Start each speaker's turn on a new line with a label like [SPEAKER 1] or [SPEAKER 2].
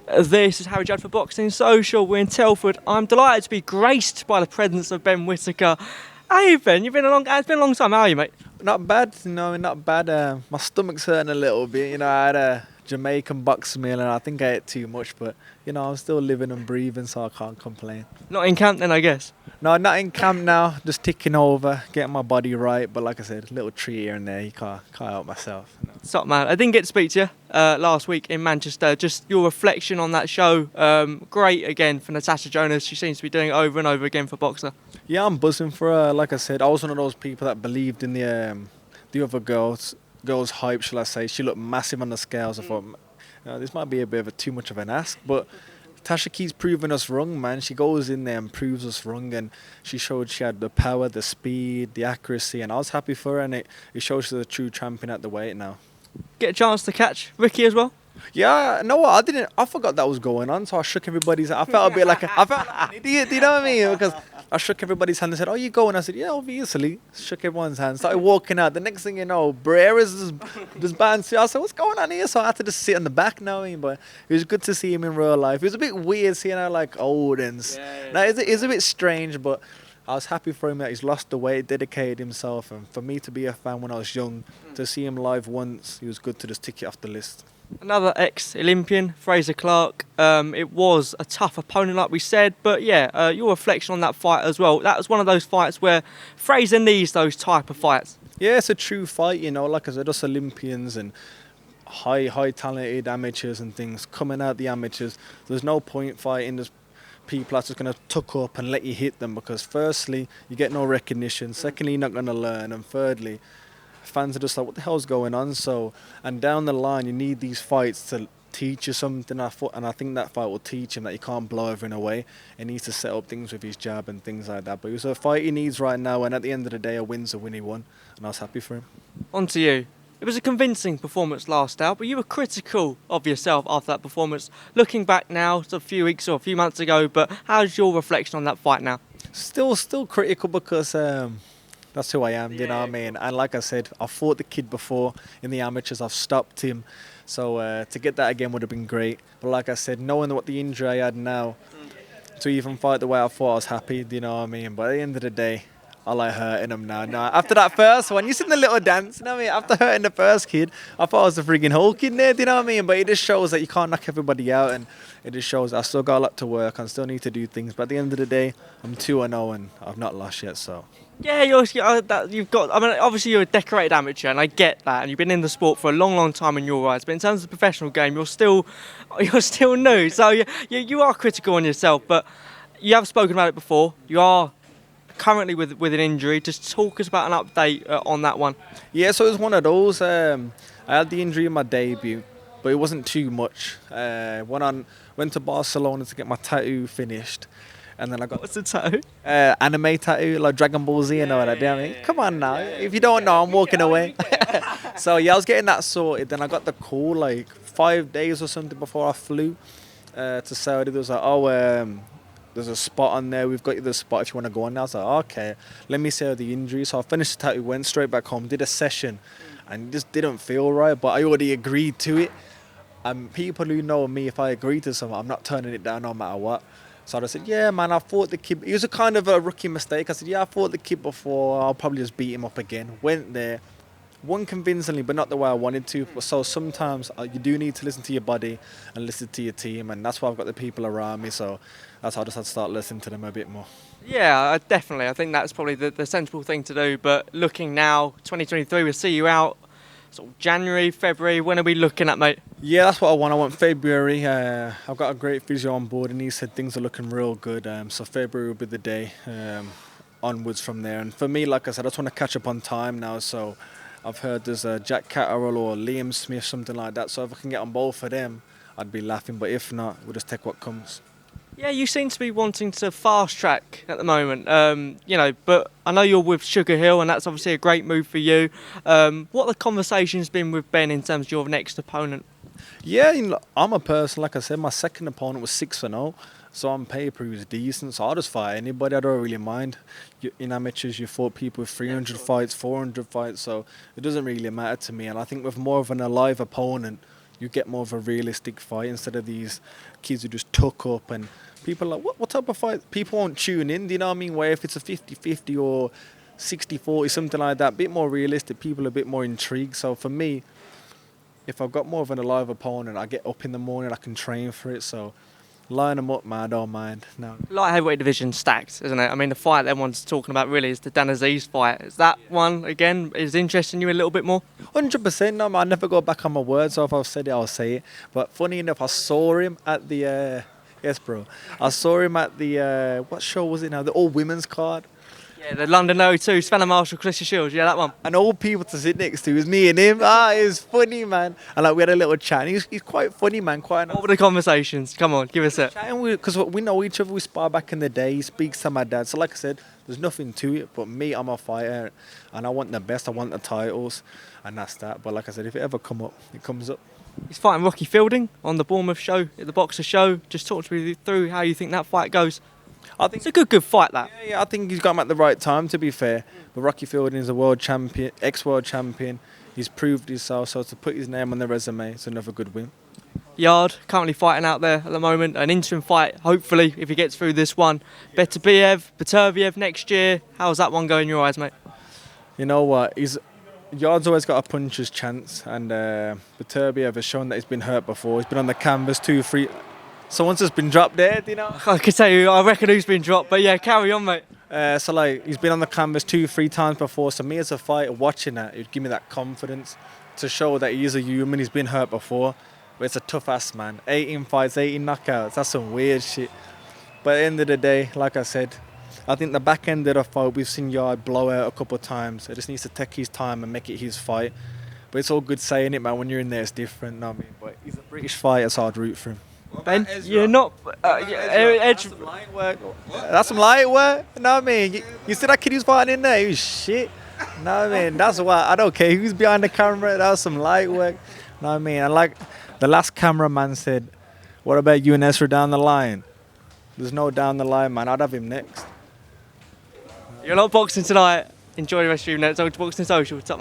[SPEAKER 1] This is Harry Judd for Boxing Social. We're in Telford. I'm delighted to be graced by the presence of Ben Whittaker. Hey Ben, it's been a long time. How are you, mate?
[SPEAKER 2] Not bad, not bad. My stomach's hurting a little bit. I had a Jamaican box meal and I think I ate too much, but I'm still living and breathing, so I can't complain.
[SPEAKER 1] Not in camp then, I guess.
[SPEAKER 2] No, not in camp now. Just ticking over, getting my body right. But like I said, a little treat here and there. You can't help myself.
[SPEAKER 1] Stop, man. I didn't get to speak to you last week in Manchester. Just your reflection on that show. Great again for Natasha Jonas. She seems to be doing it over and over again for Boxer.
[SPEAKER 2] Yeah, I'm buzzing for her. Like I said, I was one of those people that believed in the other girl's hype, shall I say. She looked massive on the scales. I thought, this might be a bit of too much of an ask, but Tasha keeps proving us wrong, man. She goes in there and proves us wrong, and she showed she had the power, the speed, the accuracy, and I was happy for her, and it shows she's a true champion at the weight now.
[SPEAKER 1] Get a chance to catch Ricky as well?
[SPEAKER 2] Yeah, no, I didn't. I forgot that was going on, so I shook everybody's. I felt a bit like an idiot. You know what I mean? Because I shook everybody's hand and said, "Oh, you going?" I said, "Yeah, obviously." Shook everyone's hand. Started walking out. The next thing you know, Brera's just bouncing. I said, "What's going on here?" So I had to just sit on the back now. But it was good to see him in real life. It was a bit weird seeing how old and it's a bit strange, but I was happy for him that he's lost the weight, dedicated himself, and for me to be a fan when I was young, to see him live once, it was good to just tick it off the list.
[SPEAKER 1] Another ex-Olympian, Fraser. It was a tough opponent, like we said, but yeah, your reflection on that fight as well. That was one of those fights where Fraser needs those type of fights.
[SPEAKER 2] Yeah, it's a true fight, like I said, us Olympians and high talented amateurs and things coming out the amateurs. There's no point fighting. There's people that's just going to tuck up and let you hit them because firstly, you get no recognition. Secondly, you're not going to learn. And thirdly, fans are just like, what the hell's going on? So, and down the line, you need these fights to teach you something. And I think that fight will teach him that you can't blow everything away. He needs to set up things with his jab and things like that. But it was a fight he needs right now. And at the end of the day, a win's a win. He won. And I was happy for him.
[SPEAKER 1] On to you. It was a convincing performance last out, but you were critical of yourself after that performance. Looking back now, it's a few weeks or a few months ago, but how's your reflection on that fight now?
[SPEAKER 2] Still critical because that's who I am, you know what I mean? And like I said, I fought the kid before in the amateurs. I've stopped him. So to get that again would have been great. But like I said, knowing what the injury I had now, to even fight the way I fought, I was happy, you know what I mean? But at the end of the day, I like hurting him now. No, after that first one, you seen the little dance, you know what I mean? After hurting the first kid, I thought I was the friggin' Hulk in there, you know what I mean? But it just shows that you can't knock everybody out, and it just shows I still got a lot to work. I still need to do things. But at the end of the day, I'm 2-0 and I've not lost yet, so.
[SPEAKER 1] Yeah, you've got. I mean, obviously you're a decorated amateur, and I get that, and you've been in the sport for a long time in your eyes. But in terms of the professional game, you're still new. So you are critical on yourself, but you have spoken about it before. You are currently with an injury. Just talk us about an update on that one.
[SPEAKER 2] Yeah, so it was one of those. I had the injury in my debut, but it wasn't too much. Went to Barcelona to get my tattoo finished. And then I got...
[SPEAKER 1] What's the tattoo?
[SPEAKER 2] Anime tattoo, like Dragon Ball Z and all that. I mean, come on now. If you don't know, I'm walking away. So yeah, I was getting that sorted. Then I got the call like 5 days or something before I flew to Saudi. There was like, there's a spot on there. We've got you the spot if you want to go on now. I was like, okay, let me see how the injury. So I finished the tattoo, went straight back home, did a session, and it just didn't feel right. But I already agreed to it. And people who know me, if I agree to something, I'm not turning it down no matter what. So I said, yeah, man, I fought the kid. It was a kind of a rookie mistake. I said, yeah, I fought the kid before. I'll probably just beat him up again. Went there, won convincingly, but not the way I wanted to. So sometimes you do need to listen to your body and listen to your team. And that's why I've got the people around me. So that's how I just had to start listening to them a bit more.
[SPEAKER 1] Yeah, definitely. I think that's probably the sensible thing to do. But looking now, 2023, we'll see you out sort of January, February. When are we looking at, mate?
[SPEAKER 2] Yeah, that's what I want. I want February. I've got a great physio on board and he said things are looking real good. So February will be the day onwards from there. And for me, like I said, I just want to catch up on time now. So I've heard there's a Jack Catterall or Liam Smith, something like that. So if I can get on both of them, I'd be laughing. But if not, we'll just take what comes.
[SPEAKER 1] Yeah, you seem to be wanting to fast track at the moment, but I know you're with Sugar Hill and that's obviously a great move for you. What the conversation's been with Ben in terms of your next opponent?
[SPEAKER 2] Yeah, I'm a person, like I said, my second opponent was 6-0, so on paper he was decent, so I'll just fight anybody, I don't really mind. In amateurs, you fought people with 300 fights, 400 fights, so it doesn't really matter to me, and I think with more of an alive opponent, you get more of a realistic fight instead of these kids who just tuck up and people are like, what type of fight? People won't tune in, do you know what I mean? Where if it's a 50-50 or 60-40, something like that, a bit more realistic, people are a bit more intrigued. So for me, if I've got more of an alive opponent, I get up in the morning, I can train for it. So line them up, man, I don't mind. No.
[SPEAKER 1] Light heavyweight division stacked, isn't it? I mean, the fight everyone's talking about really is the Azeez fight. Is that one, again, is interesting you a little bit more?
[SPEAKER 2] 100%, no, man, I never go back on my words. So if I've said it, I'll say it. But funny enough, I saw him at the, yes, bro. I saw him at the, what show was it now? The all women's card.
[SPEAKER 1] Yeah, the London O2, Spanner Marshall, Christian Shields, yeah, that one.
[SPEAKER 2] And all people to sit next to was me and him. It was funny, man. And like we had a little chat. And he's quite funny, man. Quite.
[SPEAKER 1] What were the conversations? Come on, give us it.
[SPEAKER 2] Because we know each other. We spar back in the day. He speaks to my dad. So like I said, there's nothing to it. But me, I'm a fighter, and I want the best. I want the titles, and that's that. But like I said, if it ever come up, it comes up.
[SPEAKER 1] He's fighting Rocky Fielding on the Bournemouth show, at the Boxer show. Just talk to me through how you think that fight goes.
[SPEAKER 2] I think
[SPEAKER 1] it's a good fight, that.
[SPEAKER 2] Yeah, I think he's got him at the right time, to be fair. But Rocky Fielding is a world champion, ex-world champion. He's proved himself, so to put his name on the resume, it's another good win.
[SPEAKER 1] Yard, currently fighting out there at the moment. An interim fight, hopefully, if he gets through this one. Beterbiev next year. How's that one going in your eyes, mate?
[SPEAKER 2] You know what? Yard's always got a puncher's chance, and Beterbiev has shown that he's been hurt before. He's been on the canvas 2-3. Someone's just been dropped there, do you know?
[SPEAKER 1] I can tell you, I reckon who's been dropped, but yeah, carry on, mate.
[SPEAKER 2] So like, he's been on the canvas 2-3 times before, so me as a fighter watching that, it would give me that confidence to show that he is a human, he's been hurt before, but it's a tough ass man. 18 fights, 18 knockouts, that's some weird shit. But at the end of the day, like I said, I think the back end of the fight, we've seen Yard blow out a couple of times. It just needs to take his time and make it his fight. But it's all good saying it, man, when you're in there it's different, know what I mean? But he's a British fighter, so I'd root for him.
[SPEAKER 1] Ben, you're not.
[SPEAKER 2] That's some light work. That's some light work. You know what I mean? You see that kid who's fighting in there? He was shit. You know what I mean? That's why I don't care who's behind the camera. That was some light work. You know what I mean? And like the last cameraman said, what about you and Ezra down the line? There's no down the line, man. I'd have him next.
[SPEAKER 1] You're not boxing tonight. Enjoy the rest of your night. Boxing Social. Top